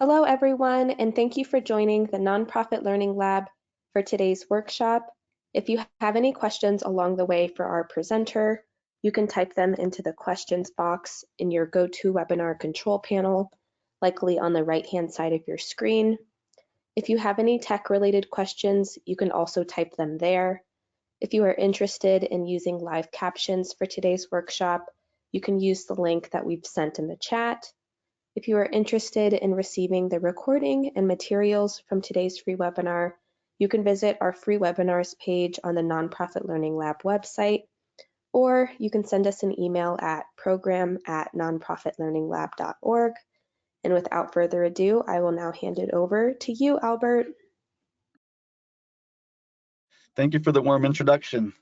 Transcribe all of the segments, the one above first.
Hello, everyone, and thank you for joining the Nonprofit Learning Lab for today's workshop. If you have any questions along the way for our presenter, you can type them into the questions box in your GoToWebinar control panel, likely on the right-hand side of your screen. If you have any tech-related questions, you can also type them there. If you are interested in using live captions for today's workshop, you can use the link that we've sent in the chat. If you are interested in receiving the recording and materials from today's free webinar, you can visit our free webinars page on the Nonprofit Learning Lab website, or you can send us an email at program@nonprofitlearninglab.org. And without further ado, I will now hand it over to you, Albert. Thank you for the warm introduction.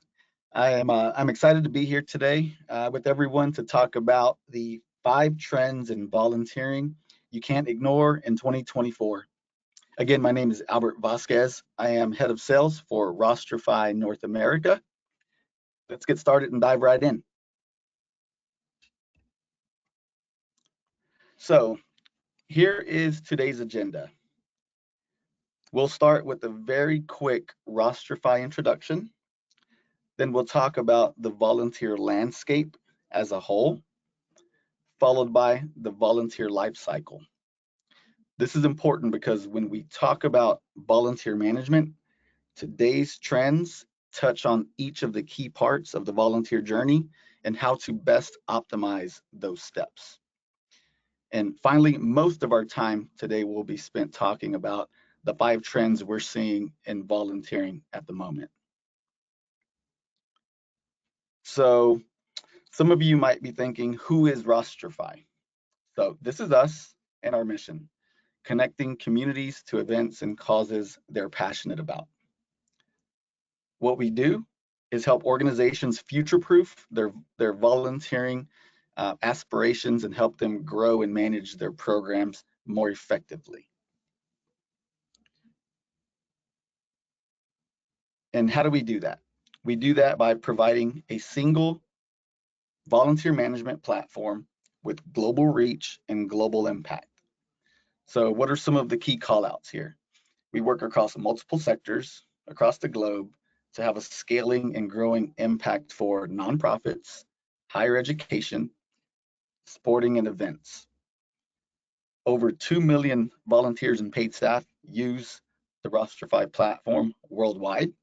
I'm excited to be here today with everyone to talk about the 5 trends in volunteering you can't ignore in 2024. Again, my name is Albert Vasquez. I am head of sales for Rostrify North America. Let's get started and dive right in. So here is today's agenda. We'll start with a very quick Rostrify introduction. Then we'll talk about the volunteer landscape as a whole, followed by the volunteer life cycle. This is important because when we talk about volunteer management, today's trends touch on each of the key parts of the volunteer journey and how to best optimize those steps. And finally, most of our time today will be spent talking about the 5 trends we're seeing in volunteering at the moment. So some of you might be thinking, who is Rostrify? So this is us and our mission, connecting communities to events and causes they're passionate about. What we do is help organizations future-proof their volunteering aspirations and help them grow and manage their programs more effectively. And how do we do that? We do that by providing a single volunteer management platform with global reach and global impact. So what are some of the key callouts here? We work across multiple sectors across the globe to have a scaling and growing impact for nonprofits, higher education, sporting and events. Over 2 million volunteers and paid staff use the Rostrify platform worldwide,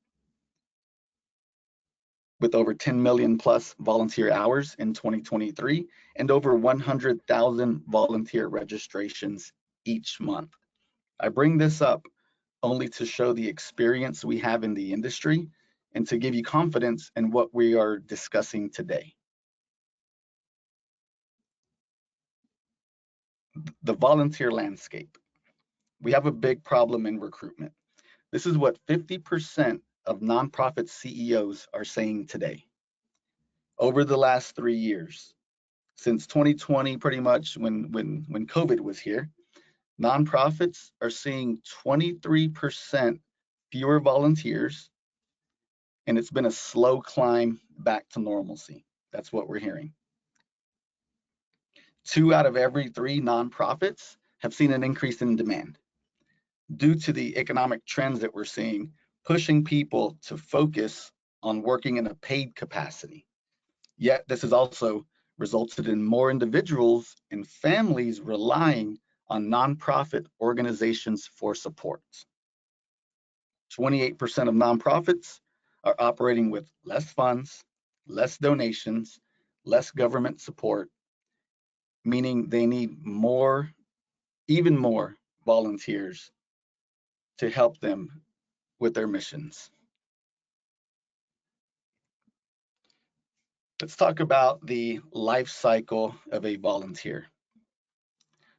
with over 10 million plus volunteer hours in 2023 and over 100,000 volunteer registrations each month. I bring this up only to show the experience we have in the industry and to give you confidence in what we are discussing today. The volunteer landscape. We have a big problem in recruitment. This is what 50% of nonprofit CEOs are saying today. Over the last 3 years, since 2020, pretty much when COVID was here, nonprofits are seeing 23% fewer volunteers, and it's been a slow climb back to normalcy. That's what we're hearing. 2 out of every 3 nonprofits have seen an increase in demand due to the economic trends that we're seeing, pushing people to focus on working in a paid capacity. Yet this has also resulted in more individuals and families relying on nonprofit organizations for support. 28% of nonprofits are operating with less funds, less donations, less government support, meaning they need more, even more volunteers to help them with their missions. Let's talk about the life cycle of a volunteer.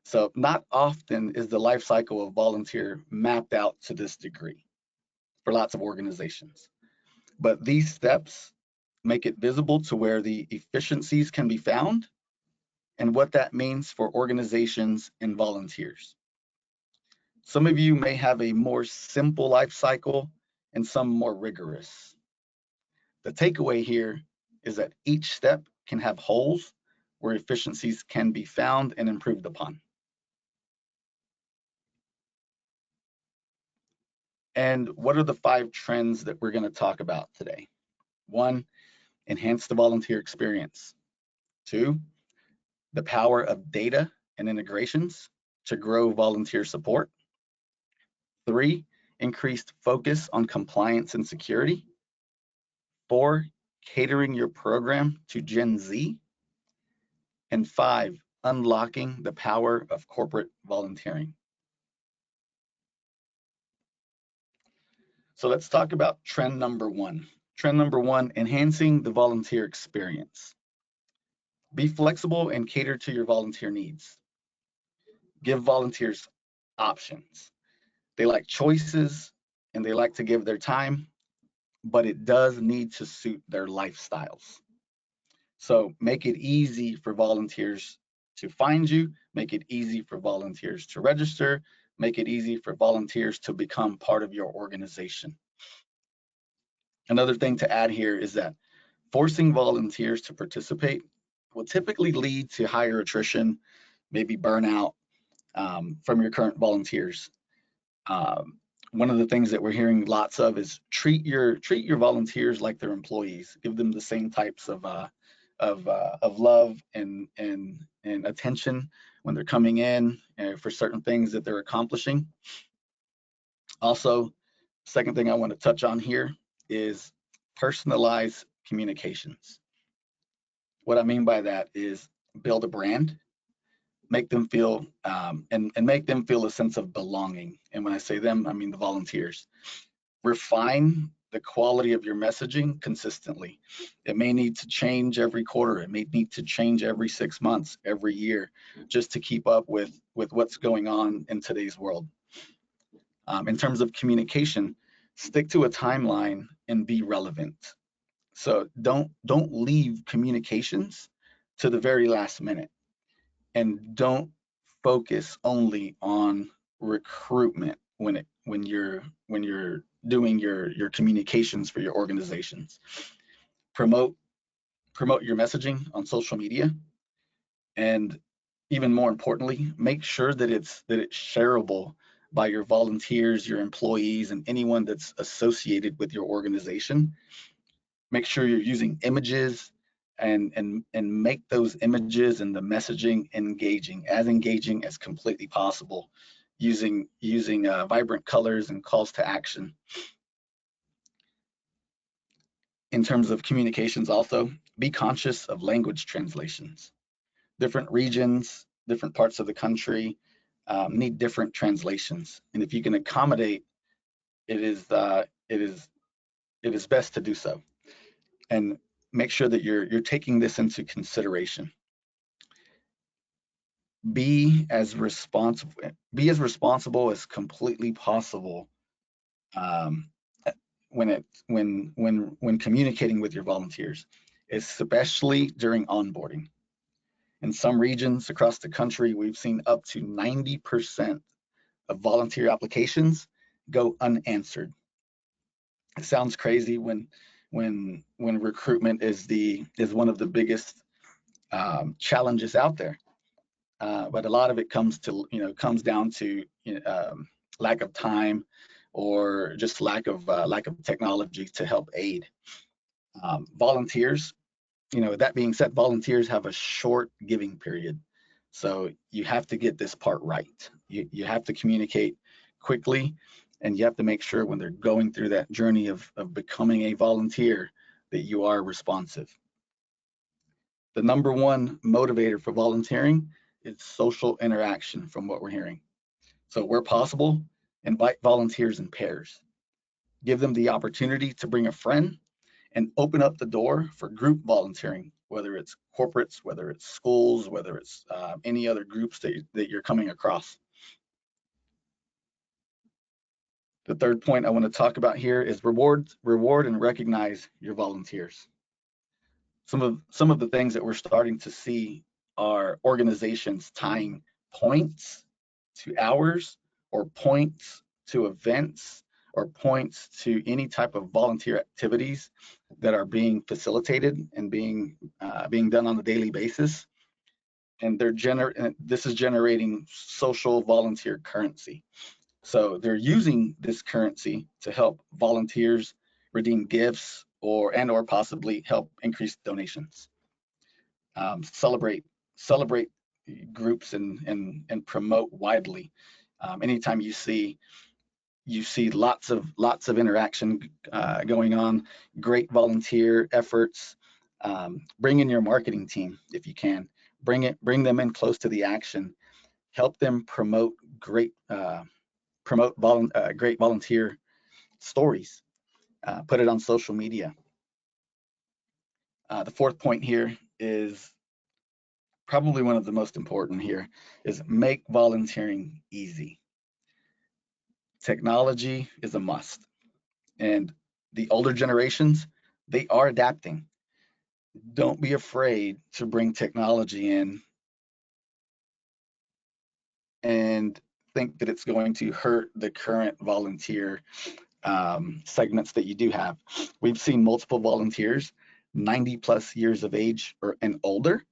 So not often is the life cycle of volunteer mapped out to this degree for lots of organizations. But these steps make it visible to where the efficiencies can be found and what that means for organizations and volunteers. Some of you may have a more simple life cycle and some more rigorous. The takeaway here is that each step can have holes where efficiencies can be found and improved upon. And what are the 5 trends that we're going to talk about today? 1, enhance the volunteer experience. 2, the power of data and integrations to grow volunteer support. 3, increased focus on compliance and security. 4, catering your program to Gen Z. And 5, unlocking the power of corporate volunteering. So let's talk about trend number 1. Trend number 1, enhancing the volunteer experience. Be flexible and cater to your volunteer needs. Give volunteers options. They like choices and they like to give their time, but it does need to suit their lifestyles. So make it easy for volunteers to find you, make it easy for volunteers to register, make it easy for volunteers to become part of your organization. Another thing to add here is that forcing volunteers to participate will typically lead to higher attrition, maybe burnout from your current volunteers. One of the things that we're hearing lots of is treat your volunteers like they're employees. Give them the same types of love and attention when they're coming in for certain things that they're accomplishing. Also, second thing I want to touch on here is personalized communications. What I mean by that is build a brand, make them feel and make them feel a sense of belonging. And when I say them, I mean the volunteers. Refine the quality of your messaging consistently. It may need to change every quarter. It may need to change every 6 months, every year, just to keep up with what's going on in today's world. In terms of communication, stick to a timeline and be relevant. So don't leave communications to the very last minute, and don't focus only on recruitment when you're doing your communications for your organizations. Promote your messaging on social media, and even more importantly, make sure that it's shareable by your volunteers, your employees, and anyone that's associated with your organization. Make sure you're using images and make those images and the messaging engaging as completely possible, using vibrant colors and calls to action. In terms of communications, also be conscious of language translations. Different regions, different parts of the country need different translations, and if you can accommodate, it is best to do so. And make sure that you're taking this into consideration. Be as responsible as completely possible um, when communicating with your volunteers, especially during onboarding. In some regions across the country, we've seen up to 90% of volunteer applications go unanswered. It sounds crazy when recruitment is one of the biggest challenges out there. But a lot of it comes down to lack of time or just lack of technology to help aid volunteers. That being said, volunteers have a short giving period, so you have to get this part right. You have to communicate quickly, and you have to make sure when they're going through that journey of becoming a volunteer that you are responsive. The number one motivator for volunteering is social interaction, from what we're hearing. So where possible, invite volunteers in pairs. Give them the opportunity to bring a friend, and open up the door for group volunteering, whether it's corporates, whether it's schools, whether it's any other groups that you're coming across. The third point I want to talk about here is reward and recognize your volunteers. Some of the things that we're starting to see are organizations tying points to hours, or points to events, or points to any type of volunteer activities that are being facilitated and being done on a daily basis. And this is generating social volunteer currency. So they're using this currency to help volunteers redeem gifts or possibly help increase donations. Celebrate groups and promote widely. Anytime you see lots of interaction going on, great volunteer efforts. Bring in your marketing team if you can. Bring them in close to the action. Help them promote great great volunteer stories. Put it on social media. The fourth point here is probably one of the most important here, is make volunteering easy. Technology is a must, and the older generations, they are adapting. Don't be afraid to bring technology in and think that it's going to hurt the current volunteer segments that you do have. We've seen multiple volunteers, 90 plus years of age and older,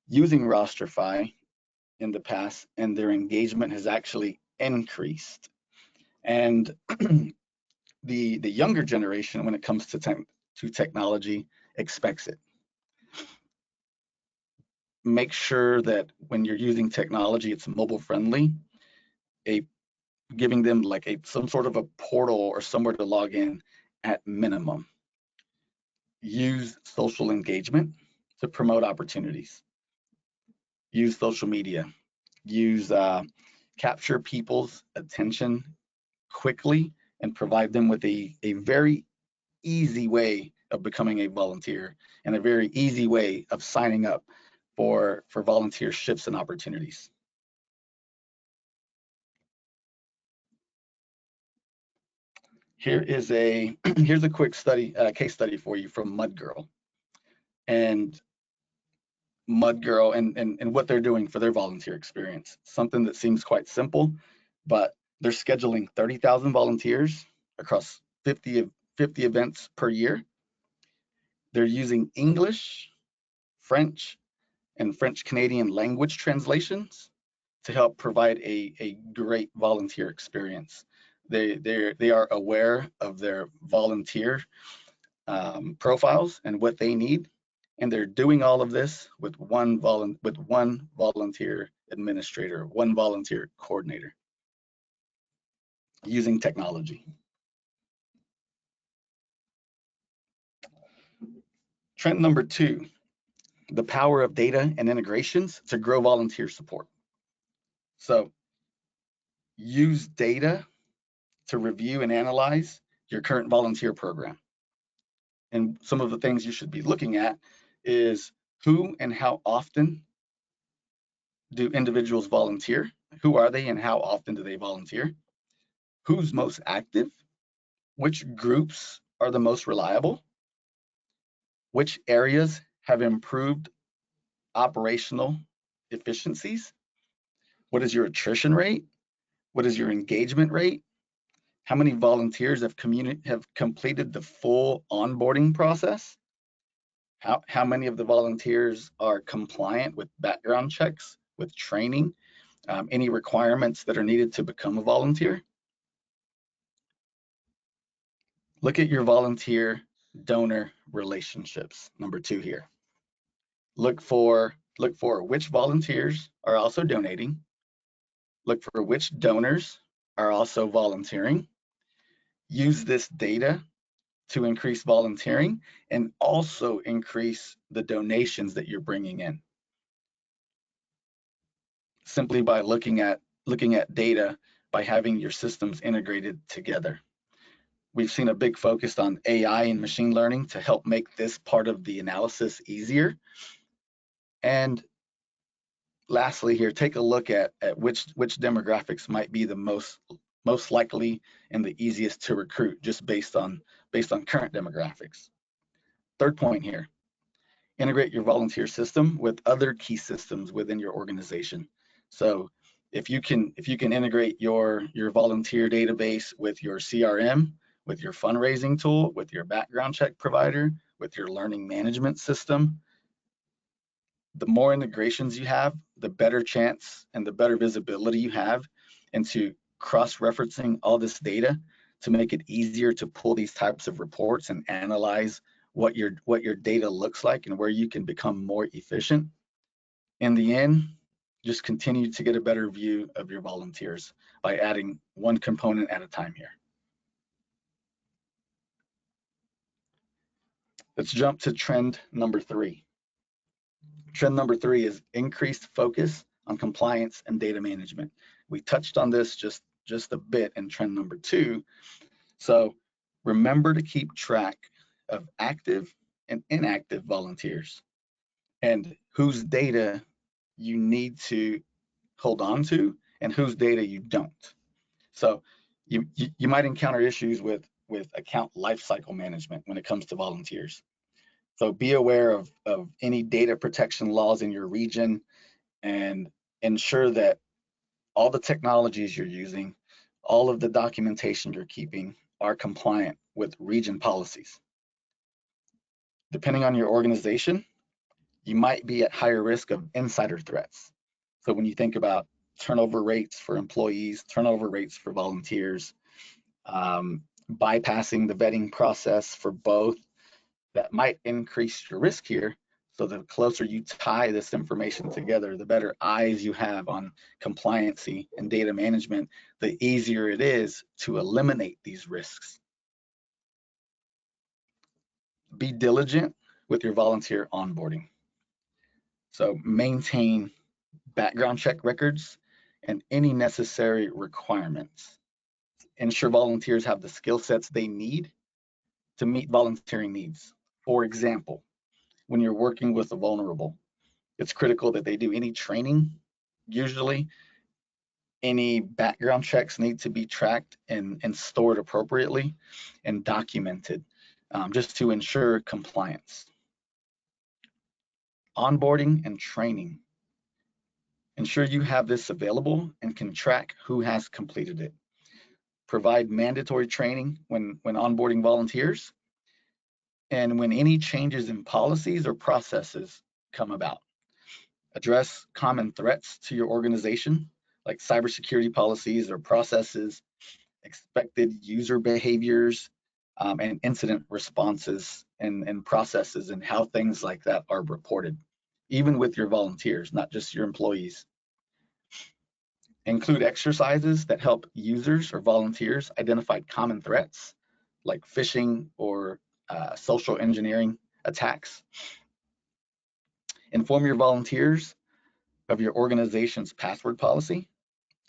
using Rostrify in the past, and their engagement has actually increased. And the younger generation, when it comes to technology, expects it. Make sure that when you're using technology, it's mobile friendly. Giving them like some sort of a portal or somewhere to log in at minimum. Use social engagement to promote opportunities. Use social media. Use capture people's attention quickly and provide them with a very easy way of becoming a volunteer and a very easy way of signing up for volunteerships and opportunities. Here's a quick case study for you from Mudgirl. And Mudgirl and what they're doing for their volunteer experience. Something that seems quite simple, but they're scheduling 30,000 volunteers across 50 events per year. They're using English, French, and French Canadian language translations to help provide a great volunteer experience. They are aware of their volunteer profiles and what they need, and they're doing all of this with one volunteer administrator, one volunteer coordinator, using technology. Trend number 2, the power of data and integrations to grow volunteer support. So use data to review and analyze your current volunteer program. And some of the things you should be looking at is who and how often do individuals volunteer? Who are they and how often do they volunteer? Who's most active? Which groups are the most reliable? Which areas have improved operational efficiencies? What is your attrition rate? What is your engagement rate? How many volunteers have completed the full onboarding process? How many of the volunteers are compliant with background checks, with training, any requirements that are needed to become a volunteer? Look at your volunteer donor relationships, number 2 here. Look for which volunteers are also donating. Look for which donors are also volunteering. Use this data to increase volunteering and also increase the donations that you're bringing in. Simply by looking at data, by having your systems integrated together. We've seen a big focus on AI and machine learning to help make this part of the analysis easier. And lastly here, take a look at which demographics might be the most likely and the easiest to recruit, just based on current demographics. Third point here, integrate your volunteer system with other key systems within your organization. So if you can integrate your volunteer database with your CRM, with your fundraising tool, with your background check provider, with your learning management system, the more integrations you have, the better chance and the better visibility you have into cross-referencing all this data to make it easier to pull these types of reports and analyze what your data looks like and where you can become more efficient. In the end, just continue to get a better view of your volunteers by adding one component at a time here. Let's jump to trend number 3. Trend number 3 is increased focus on compliance and data management. We touched on this just a bit in trend number 2. So remember to keep track of active and inactive volunteers and whose data you need to hold on to and whose data you don't. So you might encounter issues with account lifecycle management when it comes to volunteers. So be aware of any data protection laws in your region and ensure that all the technologies you're using, all of the documentation you're keeping are compliant with region policies. Depending on your organization, you might be at higher risk of insider threats. So when you think about turnover rates for employees, turnover rates for volunteers, bypassing the vetting process for both, that might increase your risk here. So the closer you tie this information together, the better eyes you have on compliancy and data management, the easier it is to eliminate these risks. Be diligent with your volunteer onboarding. So maintain background check records and any necessary requirements. Ensure volunteers have the skill sets they need to meet volunteering needs. For example, when you're working with the vulnerable, it's critical that they do any training. Usually, any background checks need to be tracked and stored appropriately and documented just to ensure compliance. Onboarding and training. Ensure you have this available and can track who has completed it. Provide mandatory training when onboarding volunteers and when any changes in policies or processes come about. Address common threats to your organization, like cybersecurity policies or processes, expected user behaviors, and incident responses and processes and how things like that are reported, even with your volunteers, not just your employees. Include exercises that help users or volunteers identify common threats, like phishing or social engineering attacks. Inform your volunteers of your organization's password policy.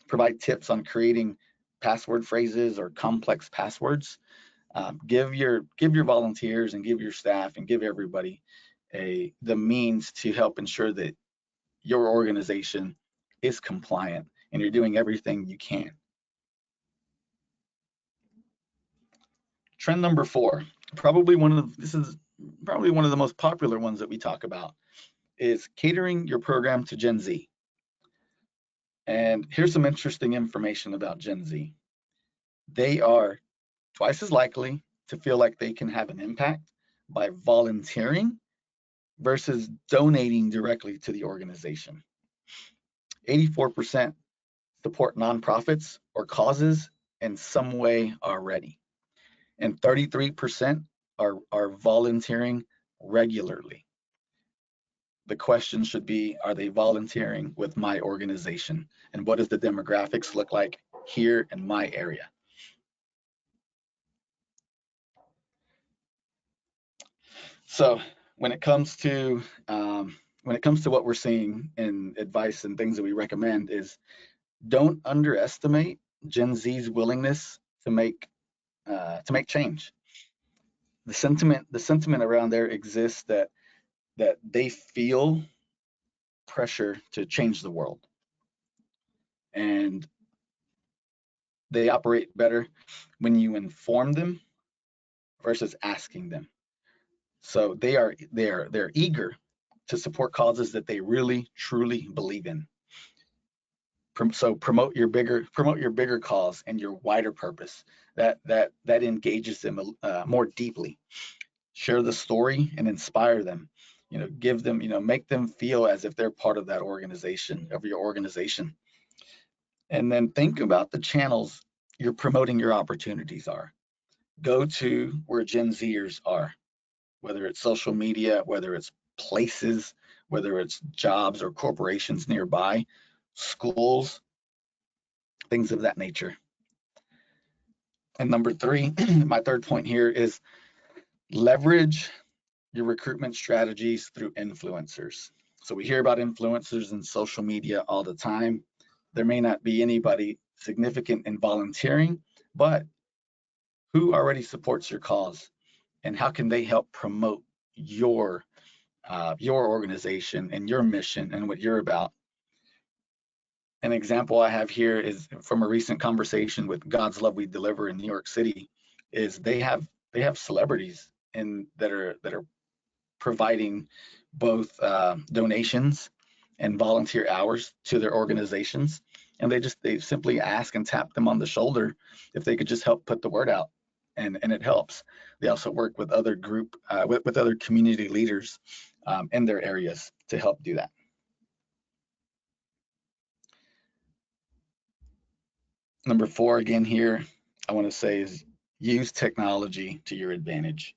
Provide tips on creating password phrases or complex passwords. Give your volunteers and give your staff and give everybody the means to help ensure that your organization is compliant and you're doing everything you can. Trend number 4, this is probably one of the most popular ones that we talk about, is catering your program to Gen Z. And here's some interesting information about Gen Z. They are twice as likely to feel like they can have an impact by volunteering versus donating directly to the organization. 84% support nonprofits or causes in some way already, and 33% are volunteering regularly. The question should be, are they volunteering with my organization? And what does the demographics look like here in my area? So when it comes to what we're seeing in advice and things that we recommend is, don't underestimate Gen Z's willingness to make change. The sentiment around there exists that they feel pressure to change the world, and they operate better when you inform them versus asking them. So they're eager to support causes that they really truly believe in. So promote your bigger cause and your wider purpose that engages them more deeply. Share the story and inspire them. Give them, make them feel as if they're part of that organization, of your organization. And then think about the channels you're promoting your opportunities are. Go to where Gen Zers are, whether it's social media, whether it's places, whether it's jobs or corporations nearby, schools, things of that nature. And number three, my third point here is leverage your recruitment strategies through influencers. So we hear about influencers in social media all the time. There may not be anybody significant in volunteering, but who already supports your cause, and how can they help promote your organization and your mission and what you're about? An example I have here is from a recent conversation with God's Love We Deliver in New York City. Is they have celebrities and that are providing both donations and volunteer hours to their organizations, and they simply ask and tap them on the shoulder if they could just help put the word out, and it helps. They also work with other with other community leaders in their areas to help do that. Number four, again here, I want to say is use technology to your advantage.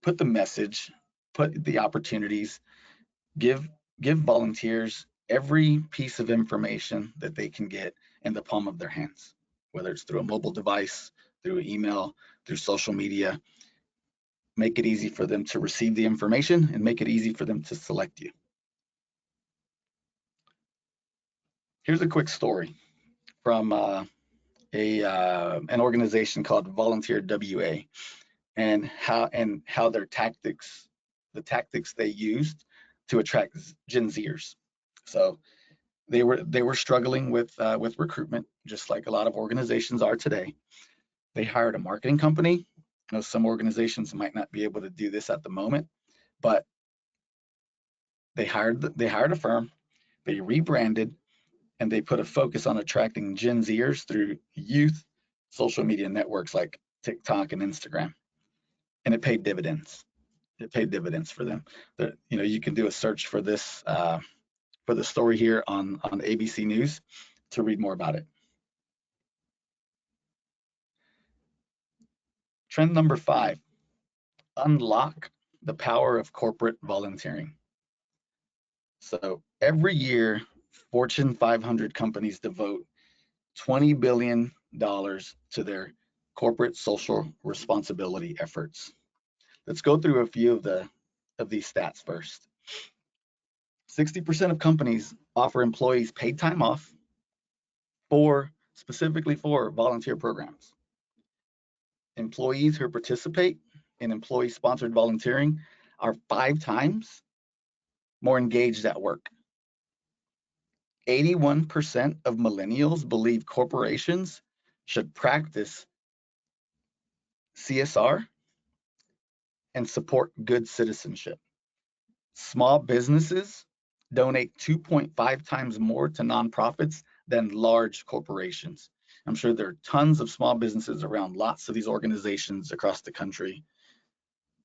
Put the message, put the opportunities, give give volunteers every piece of information that they can get in the palm of their hands, whether it's through a mobile device, through email, through social media. Make it easy for them to receive the information and make it easy for them to select you. Here's a quick story from an organization called Volunteer WA, and how the tactics they used to attract Gen Zers. So they were struggling with recruitment, just like a lot of organizations are today. They hired a marketing company. I know some organizations might not be able to do this at the moment, but they hired a firm, they rebranded, and they put a focus on attracting Gen Zers through youth social media networks like TikTok and Instagram, and it paid dividends. It paid dividends for them. You can do a search for this for the story here on ABC News to read more about it. Trend number 5, unlock the power of corporate volunteering. So every year, Fortune 500 companies devote $20 billion to their corporate social responsibility efforts. Let's go through a few of these stats first. 60% of companies offer employees paid time off specifically for volunteer programs. Employees who participate in employee-sponsored volunteering are 5 times more engaged at work. 81% of millennials believe corporations should practice CSR and support good citizenship. Small businesses donate 2.5 times more to nonprofits than large corporations. I'm sure there are tons of small businesses around lots of these organizations across the country.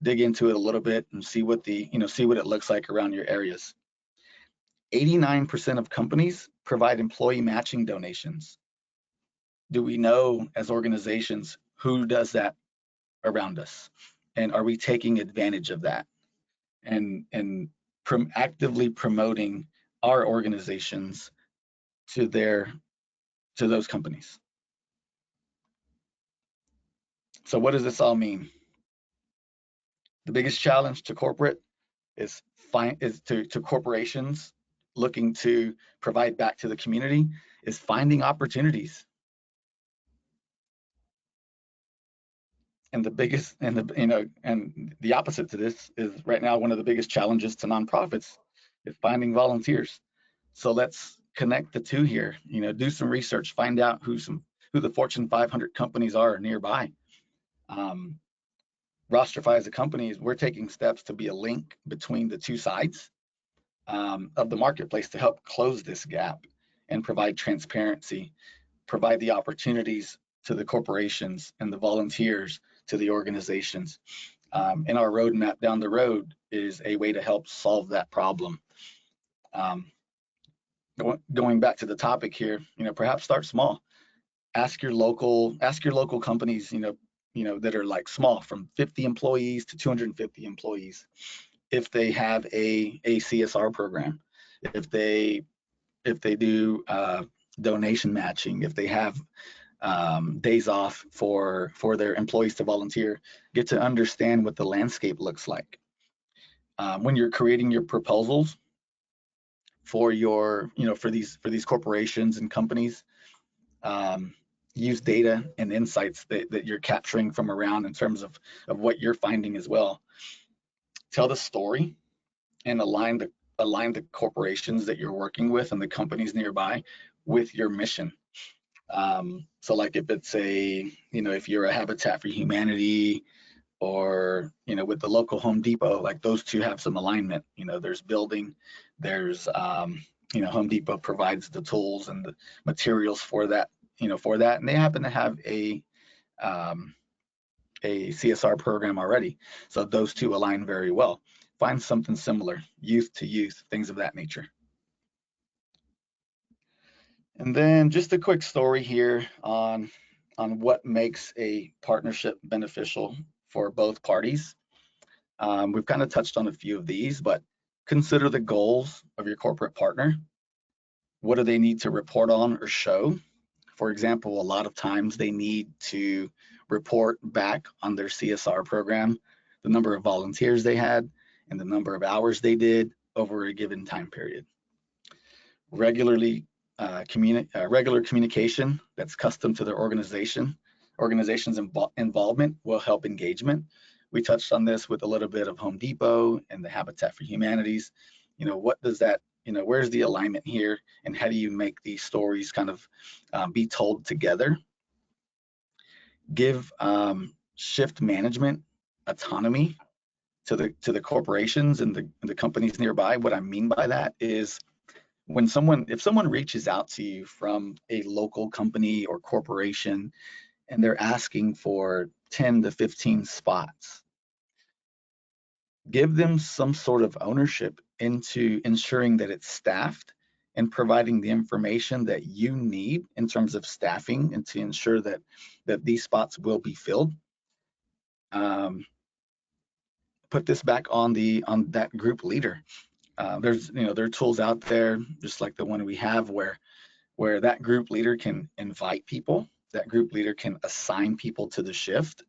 Dig into it a little bit and see what it looks like around your areas. 89% of companies provide employee matching donations. Do we know as organizations who does that around us? And are we taking advantage of that? And actively promoting our organizations to those companies. So what does this all mean? The biggest challenge to corporate is to corporations looking to provide back to the community is finding opportunities. And the opposite to this is right now one of the biggest challenges to nonprofits is finding volunteers. So let's connect the two here. Do some research, find out who the Fortune 500 companies are nearby. Rostrify as a company, we're taking steps to be a link between the two sides of the marketplace to help close this gap and provide transparency, provide the opportunities to the corporations and the volunteers to the organizations. And our roadmap down the road is a way to help solve that problem. going back to the topic here, perhaps start small. Ask your local companies, that are like small, from 50 employees to 250 employees, if they have a CSR program, if they do donation matching, if they have days off for their employees to volunteer. Get to understand what the landscape looks like. When you're creating your proposals for these corporations and companies, use data and insights that you're capturing from around in terms of what you're finding as well. Tell the story and align the corporations that you're working with and the companies nearby with your mission. So like if you're a Habitat for Humanity, or with the local Home Depot, like those two have some alignment. There's building, there's Home Depot provides the tools and the materials for that, and they happen to have a CSR program already. So those two align very well. Find something similar, youth to youth, things of that nature. And then just a quick story here on what makes a partnership beneficial for both parties. We've kind of touched on a few of these, but consider the goals of your corporate partner. What do they need to report on or show? For example, a lot of times they need to report back on their CSR program, the number of volunteers they had and the number of hours they did over a given time period. Regular communication that's custom to their organization's involvement will help engagement. We touched on this with a little bit of Home Depot and the Habitat for Humanities. What does that, where's the alignment here, and how do you make these stories kind of be told together? Give shift management autonomy to the corporations and the companies nearby. What I mean by that is, if someone reaches out to you from a local company or corporation and they're asking for 10 to 15 spots, give them some sort of ownership into ensuring that it's staffed and providing the information that you need in terms of staffing, and to ensure that these spots will be filled. Put this back on that group leader. There are tools out there, just like the one we have, where that group leader can invite people, that group leader can assign people to the shift,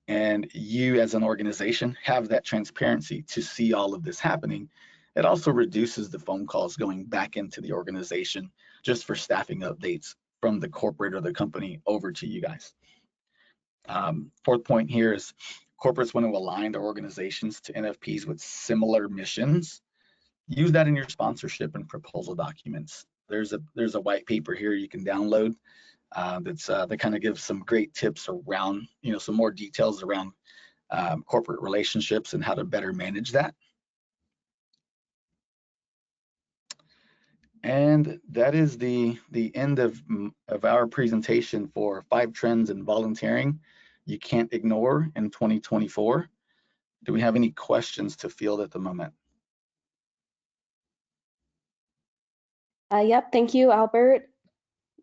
and you as an organization have that transparency to see all of this happening. It also reduces the phone calls going back into the organization just for staffing updates from the corporate or the company over to you guys. Fourth point here is, corporates want to align their organizations to NFPs with similar missions. Use that in your sponsorship and proposal documents. There's a white paper here you can download that kind of gives some great tips around, some more details around corporate relationships and how to better manage that. And that is the end of our presentation for 5 trends in volunteering you can't ignore in 2024. Do we have any questions to field at the moment? Yep, thank you, Albert.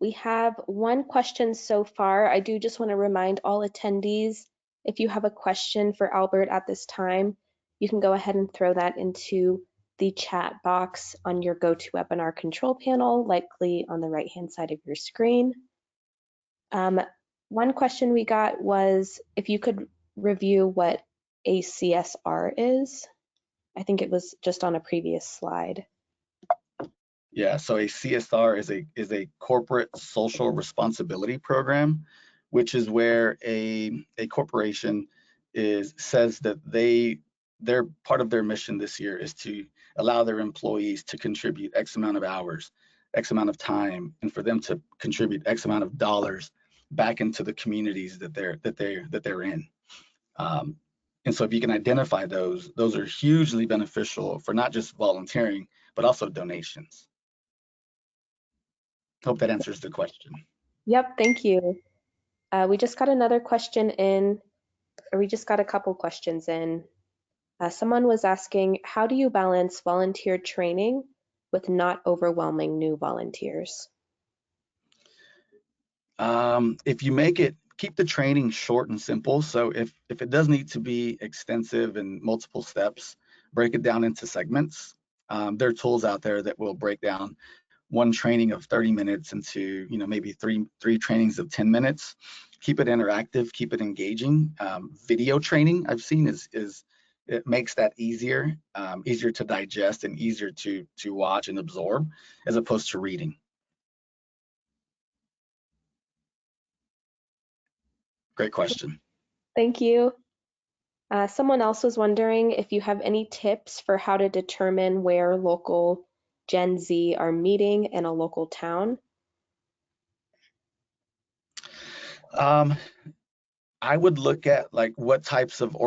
We have one question so far. I do just want to remind all attendees, if you have a question for Albert at this time, you can go ahead and throw that into the chat box on your GoToWebinar control panel, likely on the right-hand side of your screen. One question we got was if you could review what a CSR is. I think it was just on a previous slide. Yeah, so a CSR is a corporate social responsibility program, which is where a corporation says that their part of their mission this year is to allow their employees to contribute X amount of hours, X amount of time, and for them to contribute X amount of dollars back into the communities that they're in. And so if you can identify those are hugely beneficial for not just volunteering, but also donations. Hope that answers the question. Yep, thank you. We just got another question in, or we just got a couple questions in. Someone was asking, how do you balance volunteer training with not overwhelming new volunteers? If you keep the training short and simple. So if it does need to be extensive and multiple steps, break it down into segments. There are tools out there that will break down one training of 30 minutes into, maybe three trainings of 10 minutes. Keep it interactive, keep it engaging. Video training I've seen is it makes that easier to digest and easier to watch and absorb as opposed to reading. Great question. Thank you. Someone else was wondering if you have any tips for how to determine where local Gen Z are meeting in a local town. I would look at like what types of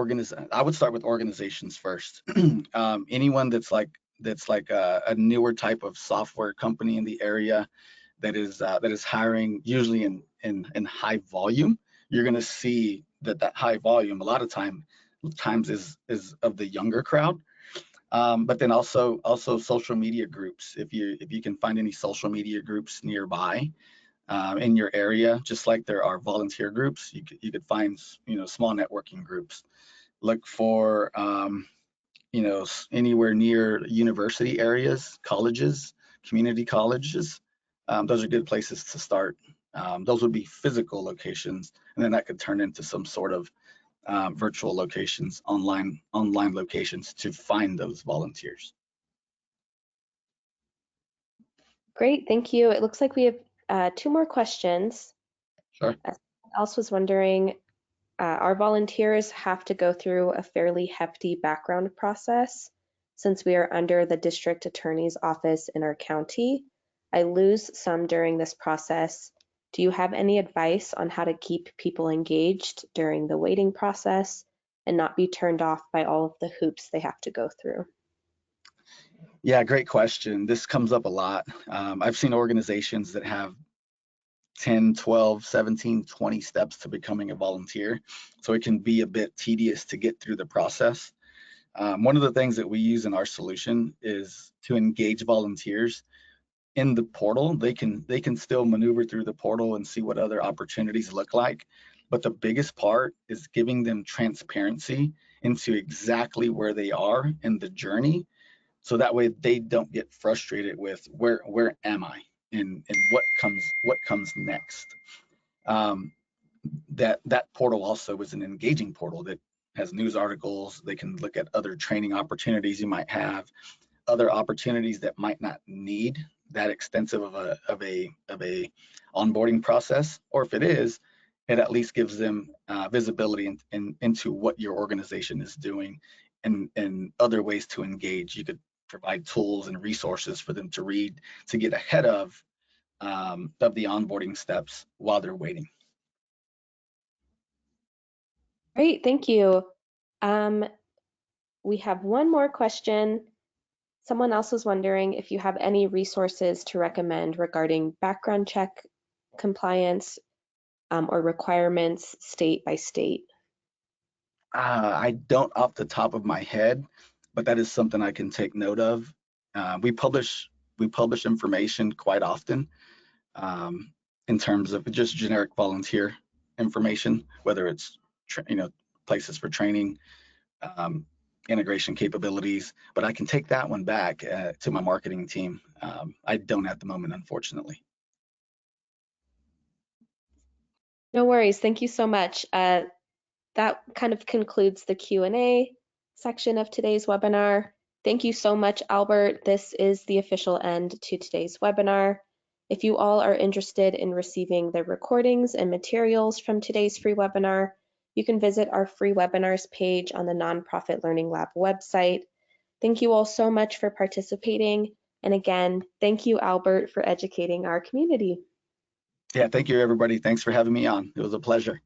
I would start with organizations first. Anyone that's like a newer type of software company in the area that is hiring usually in high volume. You're going to see that high volume a lot of times is of the younger crowd. But then also social media groups. If you can find any social media groups nearby in your area, just like there are volunteer groups, you could find small networking groups. Look for anywhere near university areas, colleges, community colleges. Those are good places to start. Those would be physical locations, and then that could turn into some sort of virtual locations, online locations to find those volunteers. Great, thank you. It looks like we have 2 more questions. Sure. Someone else was wondering, our volunteers have to go through a fairly hefty background process since we are under the district attorney's office in our county. I lose some during this process. Do you have any advice on how to keep people engaged during the waiting process and not be turned off by all of the hoops they have to go through? Yeah, great question. This comes up a lot. I've seen organizations that have 10, 12, 17, 20 steps to becoming a volunteer. So it can be a bit tedious to get through the process. One of the things that we use in our solution is to engage volunteers in the portal. They can still maneuver through the portal and see what other opportunities look like. But the biggest part is giving them transparency into exactly where they are in the journey. So that way they don't get frustrated with where am I and what comes next. That portal also is an engaging portal that has news articles. They can look at other training opportunities you might have, other opportunities that might not need that extensive of a onboarding process, or if it is, it at least gives them visibility into what your organization is doing and other ways to engage. You could provide tools and resources for them to read to get ahead of the onboarding steps while they're waiting. Great, thank you. We have one more question. Someone else was wondering if you have any resources to recommend regarding background check compliance or requirements state by state. I don't off the top of my head, but that is something I can take note of. We publish information quite often in terms of just generic volunteer information, whether it's places for training, integration capabilities. But I can take that one back to my marketing team. I don't at the moment, unfortunately. No worries. Thank you so much. That kind of concludes the Q&A section of today's webinar. Thank you so much, Albert. This is the official end to today's webinar. If you all are interested in receiving the recordings and materials from today's free webinar, you can visit our free webinars page on the Nonprofit Learning Lab website. Thank you all so much for participating. And again, thank you, Albert, for educating our community. Yeah, thank you, everybody. Thanks for having me on. It was a pleasure.